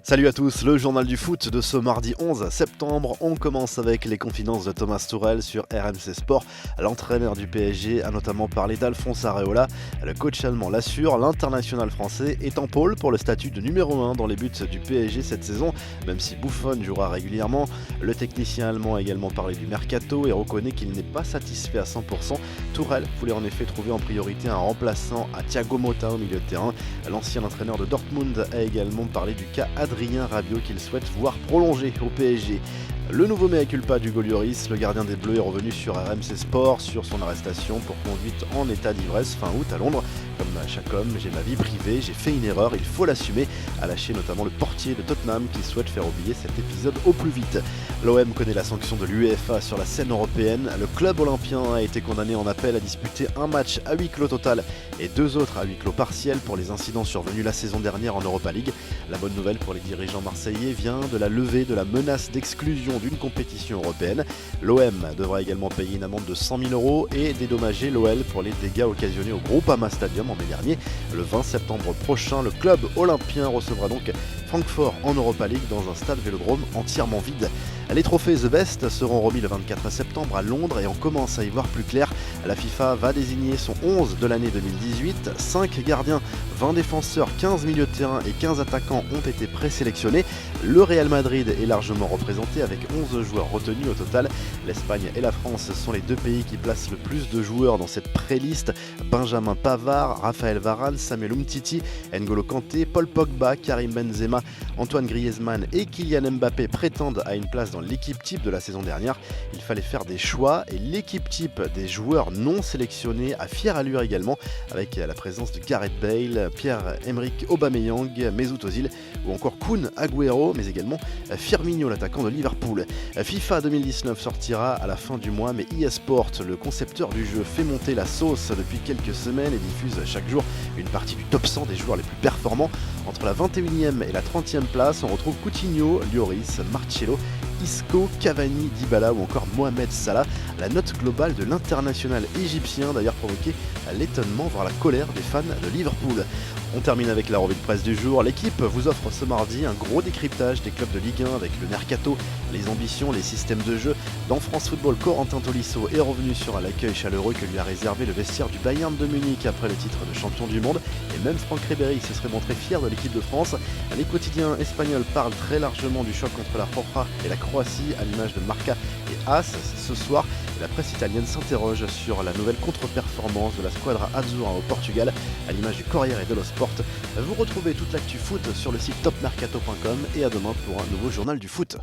Salut à tous, le journal du foot de ce mardi 11 septembre. On commence avec les confidences de Thomas Tuchel sur RMC Sport. L'entraîneur du PSG a notamment parlé d'Alphonse Areola. Le coach allemand l'assure, l'international français est en pôle pour le statut de numéro 1 dans les buts du PSG cette saison, même si Buffon jouera régulièrement. Le technicien allemand a également parlé du mercato et reconnaît qu'il n'est pas satisfait à 100%. Tuchel voulait en effet trouver en priorité un remplaçant à Thiago Motta au milieu de terrain. L'ancien entraîneur de Dortmund a également parlé du cas Adrien Rabiot qu'il souhaite voir prolonger au PSG. Le nouveau mea culpa d'Hugo Lloris, le gardien des Bleus, est revenu sur RMC Sport sur son arrestation pour conduite en état d'ivresse fin août à Londres. Comme à chaque homme, j'ai ma vie privée, j'ai fait une erreur, il faut l'assumer, a lâché notamment le portier de Tottenham qui souhaite faire oublier cet épisode au plus vite. L'OM connaît la sanction de l'UEFA sur la scène européenne. Le club olympien a été condamné en appel à disputer un match à huis clos total et deux autres à huis clos partiel pour les incidents survenus la saison dernière en Europa League. La bonne nouvelle pour les dirigeants marseillais vient de la levée de la menace d'exclusion d'une compétition européenne. L'OM devra également payer une amende de 100 000 € et dédommager l'OL pour les dégâts occasionnés au Groupama Stadium en mai dernier. Le 20 septembre prochain, le club olympien recevra donc Francfort en Europa League dans un stade Vélodrome entièrement vide. Les trophées The Best seront remis le 24 septembre à Londres et on commence à y voir plus clair. La FIFA va désigner son 11 de l'année 2018. 5 gardiens, 20 défenseurs, 15 milieux de terrain et 15 attaquants ont été présélectionnés. Le Real Madrid est largement représenté avec 11 joueurs retenus au total. L'Espagne et la France sont les deux pays qui placent le plus de joueurs dans cette pré-liste. Benjamin Pavard, Raphaël Varane, Samuel Umtiti, N'Golo Kanté, Paul Pogba, Karim Benzema, Antoine Griezmann et Kylian Mbappé prétendent à une place dans l'équipe type de la saison dernière. Il fallait faire des choix et l'équipe type des joueurs non sélectionnés a fière allure également, avec la présence de Gareth Bale, Pierre-Emerick Aubameyang, Mesut Ozil ou encore Kun Agüero, mais également Firmino, l'attaquant de Liverpool. FIFA 2019 sortira à la fin du mois, mais EA Sport, le concepteur du jeu, fait monter la sauce depuis quelques semaines et diffuse chaque jour une partie du top 100 des joueurs les plus performants. Entre la 21e et la 30e place, on retrouve Coutinho, Lloris, Marcelo, Isco, Cavani, Dybala ou encore Mohamed Salah. La note globale de l'international égyptien d'ailleurs provoqué l'étonnement, voire la colère des fans de Liverpool. On termine avec la revue de presse du jour. L'équipe vous offre ce mardi un gros décryptage des clubs de Ligue 1 avec le mercato, les ambitions, les systèmes de jeu. Dans France Football, Corentin Tolisso est revenu sur l'accueil chaleureux que lui a réservé le vestiaire du Bayern de Munich après le titre de champion du monde. Et même Franck Ribéry se serait montré fier de l'équipe de France. Les quotidiens espagnols parlent très largement du choc entre la Roja et la Croatie à l'image de Marca et AS ce soir. La presse italienne s'interroge sur la nouvelle contre-performance de la Squadra Azzurra au Portugal à l'image du Corriere dello Sport. Vous retrouvez toute l'actu foot sur le site topmercato.com et à demain pour un nouveau journal du foot.